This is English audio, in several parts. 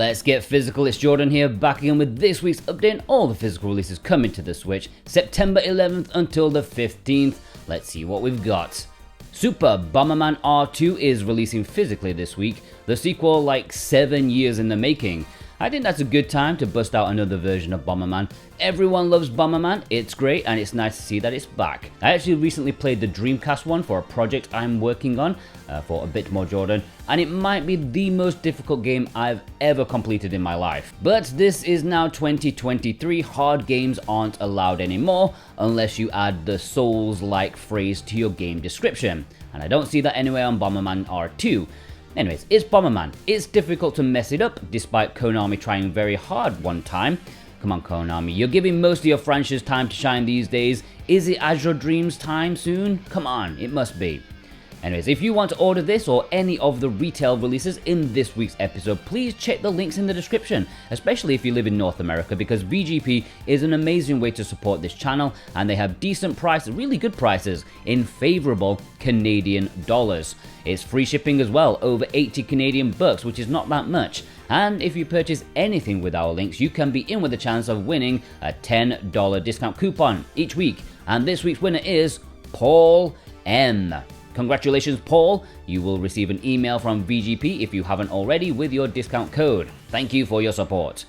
Let's get physical, it's Jordan here, back again with this week's update on all the physical releases coming to the Switch, September 11th until the 15th. Let's see what we've got. Super Bomberman R2 is releasing physically this week, the sequel like 7 years in the making. I think that's a good time to bust out another version of Bomberman. Everyone loves Bomberman, it's great, and it's nice to see that it's back. I actually recently played the Dreamcast one for a project I'm working on for A Bit More Jordan, and it might be the most difficult game I've ever completed in my life. But this is now 2023, hard games aren't allowed anymore, unless you add the Souls-like phrase to your game description, and I don't see that anywhere on Bomberman R2. Anyways, it's Bomberman. It's difficult to mess it up, despite Konami trying very hard one time. Come on Konami, you're giving most of your franchise time to shine these days. Is it Azure Dreams time soon? Come on, it must be. Anyways, if you want to order this or any of the retail releases in this week's episode, please check the links in the description, especially if you live in North America, because VGP is an amazing way to support this channel, and they have decent prices, really good prices, in favorable Canadian dollars. It's free shipping as well, over 80 Canadian bucks, which is not that much. And if you purchase anything with our links, you can be in with a chance of winning a $10 discount coupon each week. And this week's winner is Paul M. Congratulations, Paul. You will receive an email from VGP if you haven't already with your discount code. Thank you for your support.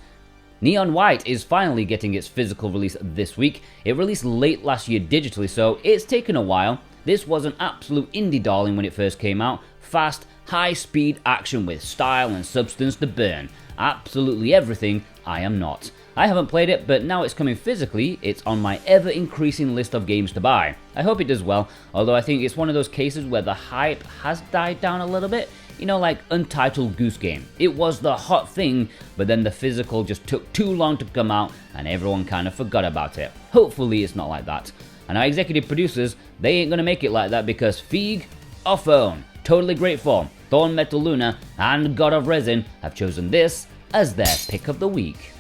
Neon White is finally getting its physical release this week. It released late last year digitally, so it's taken a while. This was an absolute indie darling when it first came out. Fast, high-speed action with style and substance to burn. Absolutely everything I am not. I haven't played it, but now it's coming physically, it's on my ever-increasing list of games to buy. I hope it does well, although I think it's one of those cases where the hype has died down a little bit. You know, like Untitled Goose Game. It was the hot thing, but then the physical just took too long to come out and everyone kind of forgot about it. Hopefully it's not like that. And our executive producers, they ain't gonna make it like that, because Feig, Offone, Totally Grateful, Thorn Metal Luna, and God of Resin have chosen this as their pick of the week.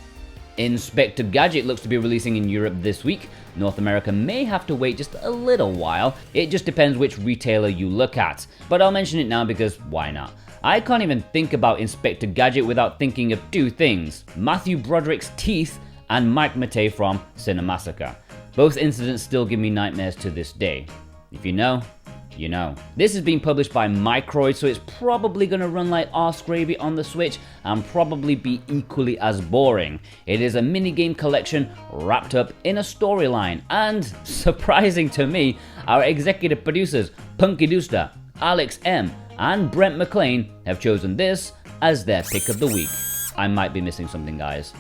Inspector Gadget looks to be releasing in Europe this week. North America may have to wait just a little while. It just depends which retailer you look at. But I'll mention it now because why not? I can't even think about Inspector Gadget without thinking of two things: Matthew Broderick's teeth and Mike Matei from Cinemassacre. Both incidents still give me nightmares to this day. If you know, you know. This is being published by Microid, so it's probably going to run like arse gravy on the Switch and probably be equally as boring. It is a minigame collection wrapped up in a storyline, and surprising to me, our executive producers Punky Dooster, Alex M, and Brent McLean have chosen this as their pick of the week. I might be missing something, guys.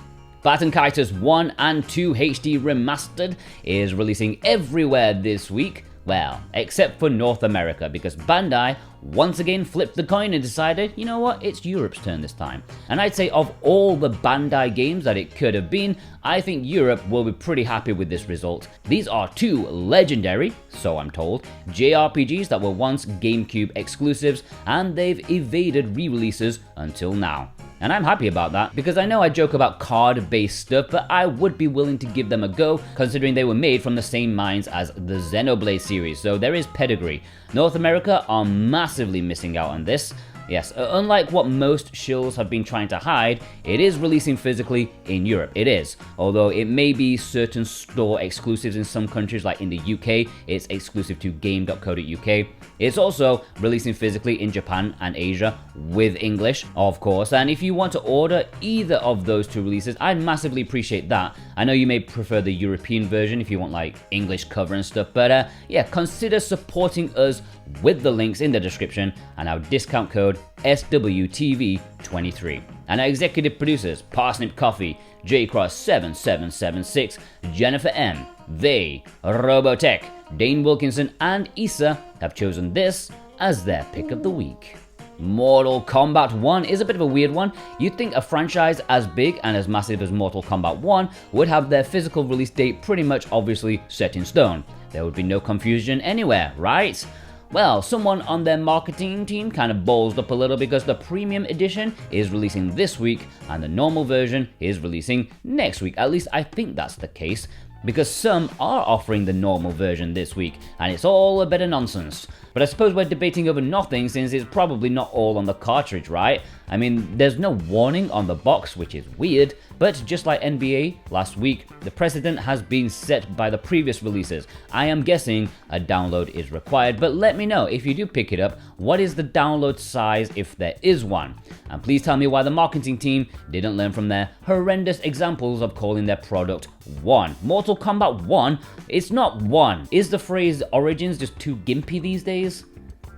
Baten Kaitos 1 and 2 HD Remastered is releasing everywhere this week. Well, except for North America, because Bandai once again flipped the coin and decided, you know what, it's Europe's turn this time. And I'd say of all the Bandai games that it could have been, I think Europe will be pretty happy with this result. These are two legendary, so I'm told, JRPGs that were once Gamecube exclusives, and they've evaded re-releases until now. And I'm happy about that, because I know I joke about card-based stuff, but I would be willing to give them a go, considering they were made from the same minds as the Xenoblade series, so there is pedigree. North America are massively missing out on this. Yes, unlike what most shills have been trying to hide, it is releasing physically in Europe, it is. Although it may be certain store exclusives in some countries, like in the UK, it's exclusive to game.co.uk. It's also releasing physically in Japan and Asia, with English, of course, and if you want to order either of those two releases, I'd massively appreciate that. I know you may prefer the European version if you want like English cover and stuff, but yeah, consider supporting us with the links in the description and our discount code SWTV23. And our executive producers, Parsnip Coffee, JCross7776, Jennifer M, They, Robotech, Dane Wilkinson, and Issa have chosen this as their pick of the week. Mortal Kombat 1 is a bit of a weird one. You'd think a franchise as big and as massive as Mortal Kombat 1 would have their physical release date pretty much obviously set in stone. There would be no confusion anywhere, right? Well, someone on their marketing team kind of ballsed up a little, because the premium edition is releasing this week and the normal version is releasing next week. At least I think that's the case, because some are offering the normal version this week, and it's all a bit of nonsense. But I suppose we're debating over nothing since it's probably not all on the cartridge, right? I mean, there's no warning on the box, which is weird, but just like NBA last week, the precedent has been set by the previous releases. I am guessing a download is required, but let me know if you do pick it up, what is the download size if there is one? And please tell me why the marketing team didn't learn from their horrendous examples of calling their product 1. Mortal Kombat 1? It's not 1. Is the phrase Origins just too gimpy these days?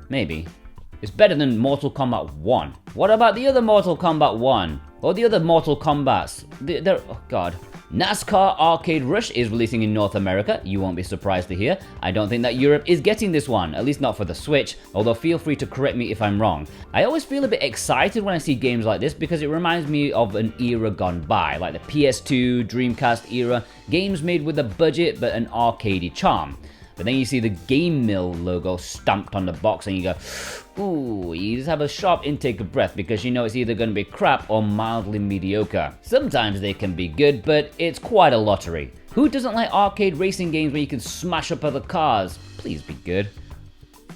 Maybe. It's better than Mortal Kombat 1. What about the other Mortal Kombat 1? Or the other Mortal Kombats? Oh god. NASCAR Arcade Rush is releasing in North America. You won't be surprised to hear. I don't think that Europe is getting this one, at least not for the Switch, although feel free to correct me if I'm wrong. I always feel a bit excited when I see games like this because it reminds me of an era gone by, like the PS2, Dreamcast era, games made with a budget but an arcadey charm. But then you see the Game Mill logo stamped on the box and you go, ooh, you just have a sharp intake of breath because you know it's either going to be crap or mildly mediocre. Sometimes they can be good, but it's quite a lottery. Who doesn't like arcade racing games where you can smash up other cars? Please be good.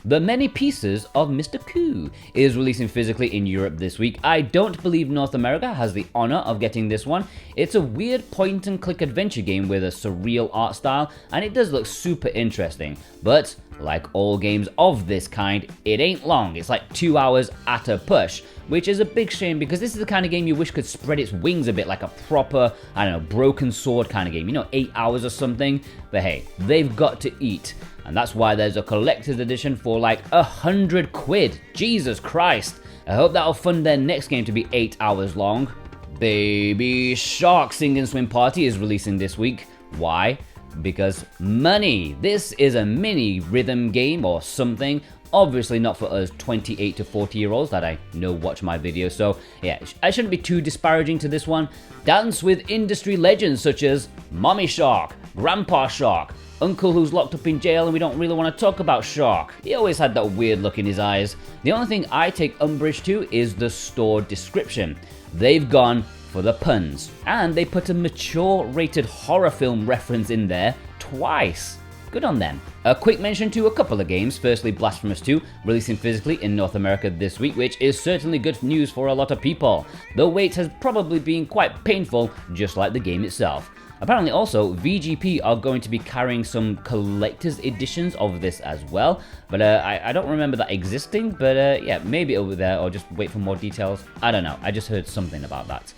The Many Pieces of Mr. Q is releasing physically in Europe this week. I don't believe North America has the honor of getting this one. It's a weird point-and-click adventure game with a surreal art style, and it does look super interesting. But, like all games of this kind, it ain't long. It's like 2 hours at a push, which is a big shame because this is the kind of game you wish could spread its wings a bit, like a proper, I don't know, Broken Sword kind of game. You know, 8 hours or something? But hey, they've got to eat. And that's why there's a collector's edition for like 100 quid. Jesus Christ. I hope that'll fund their next game to be 8 hours long. Baby Shark Sing and Swim Party is releasing this week. Why? Because money. This is a mini rhythm game or something. Obviously not for us 28 to 40 year olds that I know watch my videos, so yeah, I shouldn't be too disparaging to this one. Dance with industry legends such as Mommy Shark, Grandpa Shark, Uncle who's locked up in jail and we don't really want to talk about Shark. He always had that weird look in his eyes. The only thing I take umbrage to is the store description. They've gone for the puns, and they put a mature rated horror film reference in there twice. Good on them. A quick mention to a couple of games. Firstly, Blasphemous 2, releasing physically in North America this week, which is certainly good news for a lot of people. The wait has probably been quite painful, just like the game itself. Apparently also, VGP are going to be carrying some collector's editions of this as well, but I don't remember that existing, but yeah, maybe it'll be there, or just wait for more details. I don't know, I just heard something about that.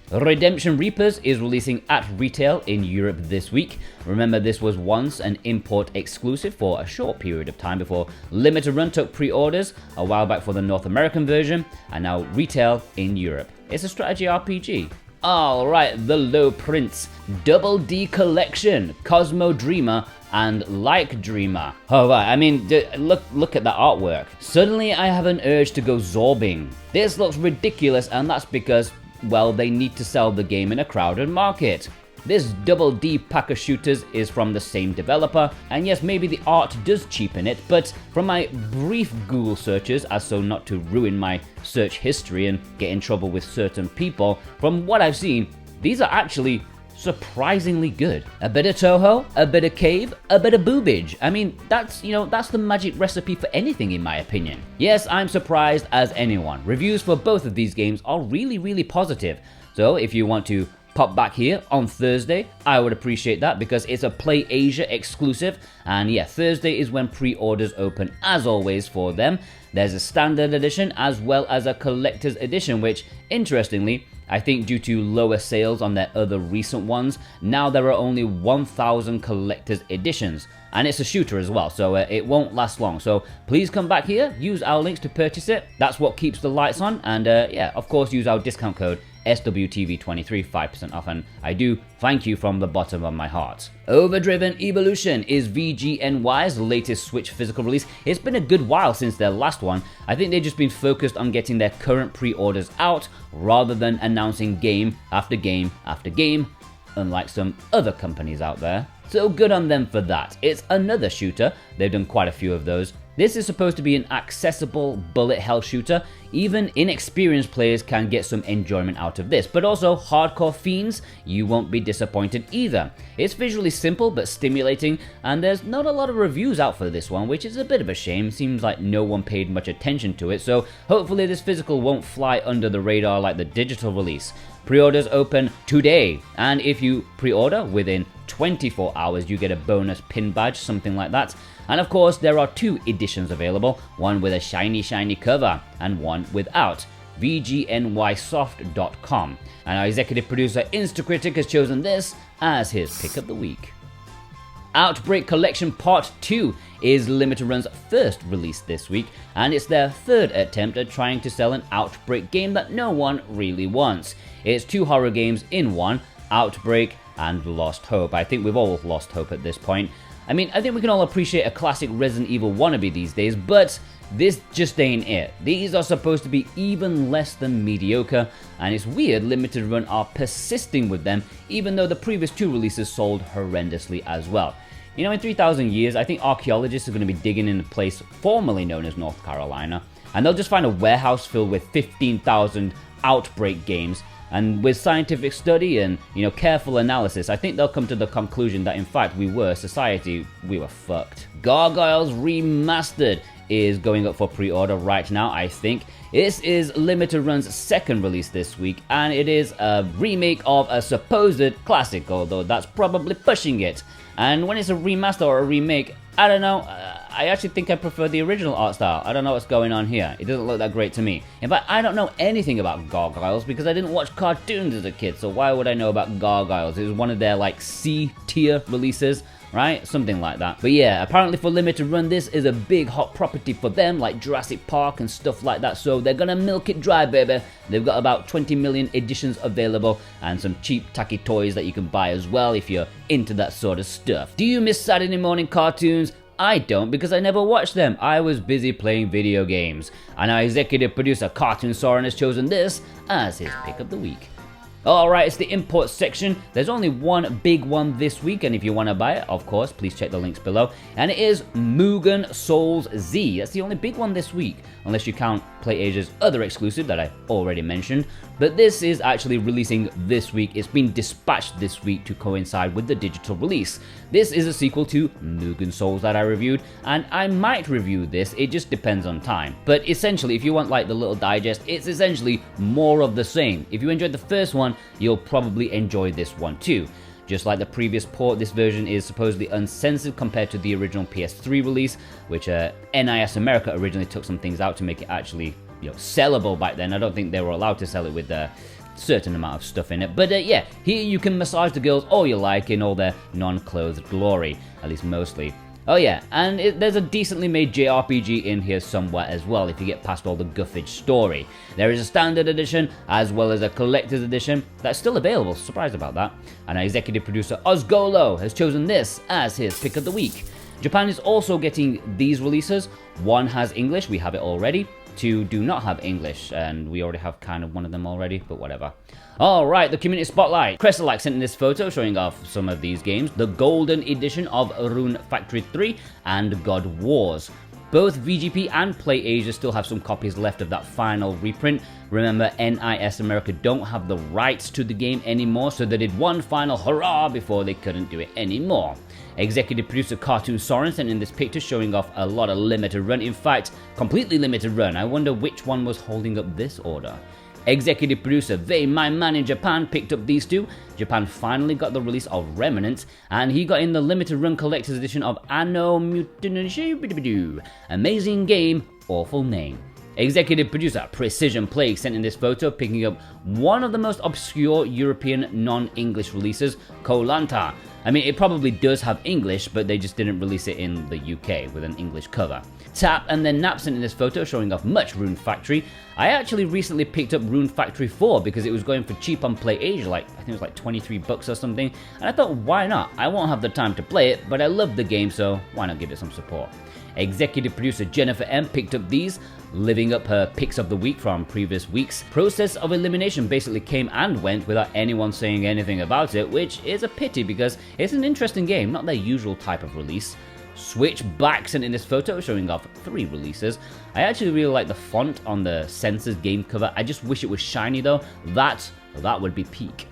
Redemption Reapers is releasing at retail in Europe this week. Remember, this was once an import exclusive for a short period of time before limited run took pre-orders a while back for the North American version, and now retail in Europe. It's a strategy RPG. Alright, The Low Prince, Double D Collection, Cosmo Dreamer, and Like Dreamer. Oh right, I mean, look at that artwork. Suddenly I have an urge to go zorbing. This looks ridiculous, and that's because, well, they need to sell the game in a crowded market. This Double D pack of shooters is from the same developer, and yes, maybe the art does cheapen it, but from my brief Google searches, as so not to ruin my search history and get in trouble with certain people, from what I've seen, these are actually surprisingly good. A bit of Toho, a bit of cave, a bit of boobage. I mean, that's the magic recipe for anything in my opinion. Yes, I'm surprised as anyone. Reviews for both of these games are really positive. So if you want to pop back here on Thursday, I would appreciate that because it's a Play Asia exclusive, and yeah, Thursday is when pre-orders open as always for them. There's a standard edition as well as a collector's edition, which interestingly, I think due to lower sales on their other recent ones, now there are only 1,000 collector's editions. And it's a shooter as well, so it won't last long. So please come back here, use our links to purchase it. That's what keeps the lights on. And yeah, of course, use our discount code SWTV23, 5% off, and I do thank you from the bottom of my heart. Overdriven Evolution is VGNY's latest Switch physical release. It's been a good while since their last one. I think they've just been focused on getting their current pre-orders out rather than announcing game after game after game, unlike some other companies out there. So good on them for that. It's another shooter, they've done quite a few of those, This is supposed to be an accessible bullet hell shooter. Even inexperienced players can get some enjoyment out of this, but also hardcore fiends, you won't be disappointed either. It's visually simple but stimulating, and there's not a lot of reviews out for this one, which is a bit of a shame. Seems like no one paid much attention to it, so hopefully this physical won't fly under the radar like the digital release. Pre-orders open today, and if you pre-order within 24 hours you get a bonus pin badge, something like that. And of course there are 2 editions available, one with a shiny cover and one without. VGNYsoft.com, and our executive producer Instacritic has chosen this as his pick of the week. Outbreak Collection Part 2 is Limited Run's first release this week, and it's their 3rd attempt at trying to sell an Outbreak game that no one really wants. It's 2 horror games in one, Outbreak and Lost Hope. I think we've all lost hope at this point. I mean, I think we can all appreciate a classic Resident Evil wannabe these days, but this just ain't it. These are supposed to be even less than mediocre, and it's weird Limited Run are persisting with them, even though the previous 2 releases sold horrendously as well. You know, in 3,000 years, I think archaeologists are going to be digging in a place formerly known as North Carolina, and they'll just find a warehouse filled with 15,000 Outbreak games. And with scientific study and, careful analysis, I think they'll come to the conclusion that in fact we were fucked. Gargoyles Remastered is going up for pre-order right now, I think. This is Limited Run's 2nd release this week, and it is a remake of a supposed classic, although that's probably pushing it. And when it's a remaster or a remake, I don't know, I actually think I prefer the original art style. I don't know what's going on here. It doesn't look that great to me. In fact, I don't know anything about Gargoyles because I didn't watch cartoons as a kid, so why would I know about Gargoyles? It was one of their, C-tier releases, right? Something like that. But yeah, apparently for Limited Run, this is a big hot property for them, like Jurassic Park and stuff like that, so they're gonna milk it dry, baby. They've got about 20 million editions available and some cheap tacky toys that you can buy as well if you're into that sort of stuff. Do you miss Saturday morning cartoons? I don't, because I never watched them. I was busy playing video games. And our executive producer Cartoon Soren has chosen this as his pick of the week. Alright, it's the import section. There's only one big one this week, and if you want to buy it, of course, please check the links below. And it is Mugen Souls Z. That's the only big one this week, unless you count PlayAsia's other exclusive that I already mentioned. But this is actually releasing this week. It's been dispatched this week to coincide with the digital release. This is a sequel to Mugen Souls that I reviewed, and I might review this, it just depends on time. But essentially, if you want the little digest, it's essentially more of the same. If you enjoyed the first one, you'll probably enjoy this one too. Just like the previous port, this version is supposedly uncensored compared to the original PS3 release, which NIS America originally took some things out to make it actually sellable back then. I don't think they were allowed to sell it with a certain amount of stuff in it. But yeah, here you can massage the girls all you like in all their non-clothed glory, at least mostly. Oh yeah, and there's a decently made JRPG in here somewhere as well if you get past all the guffage story. There is a standard edition as well as a collector's edition that's still available, surprised about that. And our executive producer Ozgolo has chosen this as his pick of the week. Japan is also getting these releases. One has English, we have it already. 2 do not have English, and we already have kind of one of them already, but whatever. Alright, the community spotlight. Crestalac sent in this photo showing off some of these games. The Golden Edition of Rune Factory 3 and God Wars. Both VGP and PlayAsia still have some copies left of that final reprint. Remember, NIS America don't have the rights to the game anymore, so they did one final hurrah before they couldn't do it anymore. Executive producer Cartoon Soren sent in this picture showing off a lot of limited run. In fact, completely limited run. I wonder which one was holding up this order. Executive producer Vei, my man in Japan, picked up these 2. Japan finally got the release of Remnant, and he got in the limited run collector's edition of Anno Mutation. Amazing game, awful name. Executive producer Precision Plague sent in this photo picking up one of the most obscure European non-English releases, Koh-Lanta. I mean, it probably does have English, but they just didn't release it in the UK with an English cover. Tap and then Nap sent in this photo showing off much Rune Factory. I actually recently picked up Rune Factory 4 because it was going for cheap on PlayAsia, I think it was like 23 bucks or something, and I thought, why not? I won't have the time to play it, but I love the game, so why not give it some support? Executive producer Jennifer M picked up these, living up her picks of the week from previous weeks. Process of Elimination basically came and went without anyone saying anything about it, which is a pity because it's an interesting game, not their usual type of release. SwitchWatch sent in this photo showing off 3 releases. I actually really like the font on the Sensors game cover. I just wish it was shiny though. That would be peak.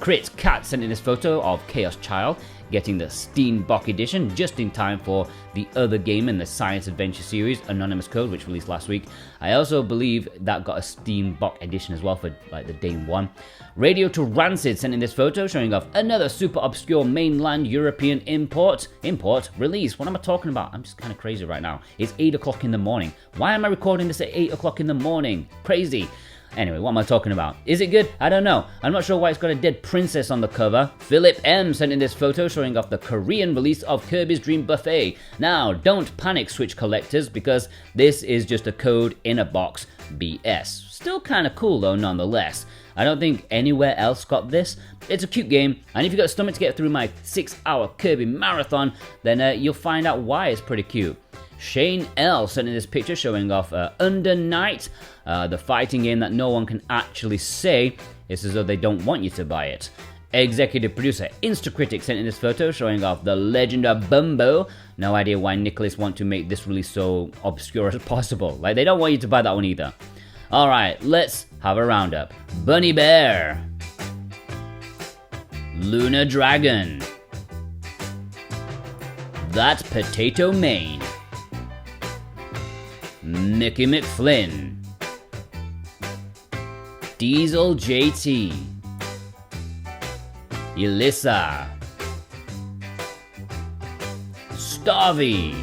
Crit Cat sent in this photo of Chaos Child getting the Steambox edition just in time for the other game in the Science Adventure series, Anonymous Code, which released last week. I also believe that got a Steambox edition as well for like the day 1. Radio to Rancid sent in this photo showing off another super obscure mainland European import release. What am I talking about? I'm just kind of crazy right now. It's 8 o'clock in the morning. Why am I recording this at 8 o'clock in the morning? Crazy. Anyway, what am I talking about? Is it good? I don't know. I'm not sure why it's got a dead princess on the cover. Philip M sent in this photo showing off the Korean release of Kirby's Dream Buffet. Now, don't panic, Switch collectors, because this is just a code in a box BS. Still kind of cool though, nonetheless. I don't think anywhere else got this. It's a cute game, and if you've got stomach to get through my 6-hour Kirby marathon, then you'll find out why it's pretty cute. Shane L sent in this picture showing off Under Night, the fighting game that no one can actually say. It's as though they don't want you to buy it. Executive producer Instacritic sent in this photo showing off The Legend of Bumbo. No idea why Nicholas want to make this release so obscure as possible. Like, they don't want you to buy that one either. Alright, let's have a roundup. Bunny Bear, Lunar Dragon, That Potato Main, Mickey McFlynn, Diesel JT, Elissa, Starvey,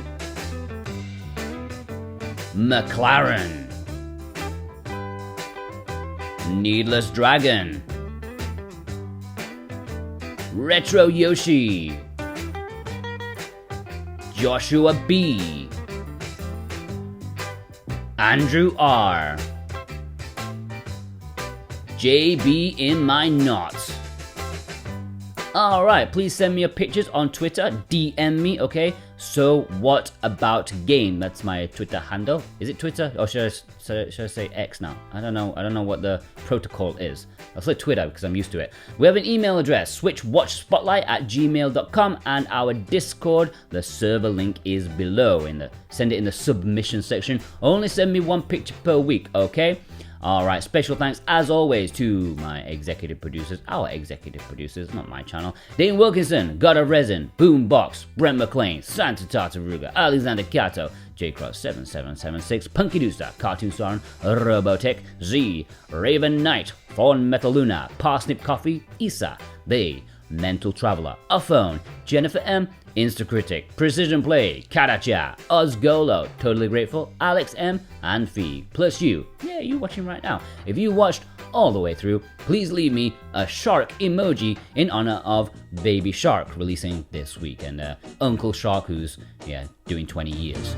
McLaren, Needless Dragon, Retro Yoshi, Joshua B, Andrew R, JB in my knots. Alright, please send me your pictures on Twitter, DM me, okay? So what about game? That's my Twitter handle. Is it Twitter? Or should I say X now? I don't know what the protocol is. I'll say Twitter because I'm used to it. We have an email address, switchwatchspotlight@gmail.com, and our Discord, the server link is below. Send it in the submission section. Only send me 1 picture per week, okay? Alright, special thanks as always to my executive producers, our executive producers, not my channel, Dane Wilkinson, God of Resin, Boombox, Brent McLean, Santa Tartaruga, Alexander Kato, JCross7776, Punky Dooster, Cartoon Star, Robotech, Z, Raven Knight, Fawn Metaluna, Parsnip Coffee, Isa, Bay, Mental Traveler, Aphone, Jennifer M, Instacritic, Precision Play, Karacha, Ozgolo, Totally Grateful, Alex M, and Fee, plus you. Yeah, you watching right now. If you watched all the way through, please leave me a shark emoji in honor of Baby Shark releasing this week, and Uncle Shark who's, doing 20 years.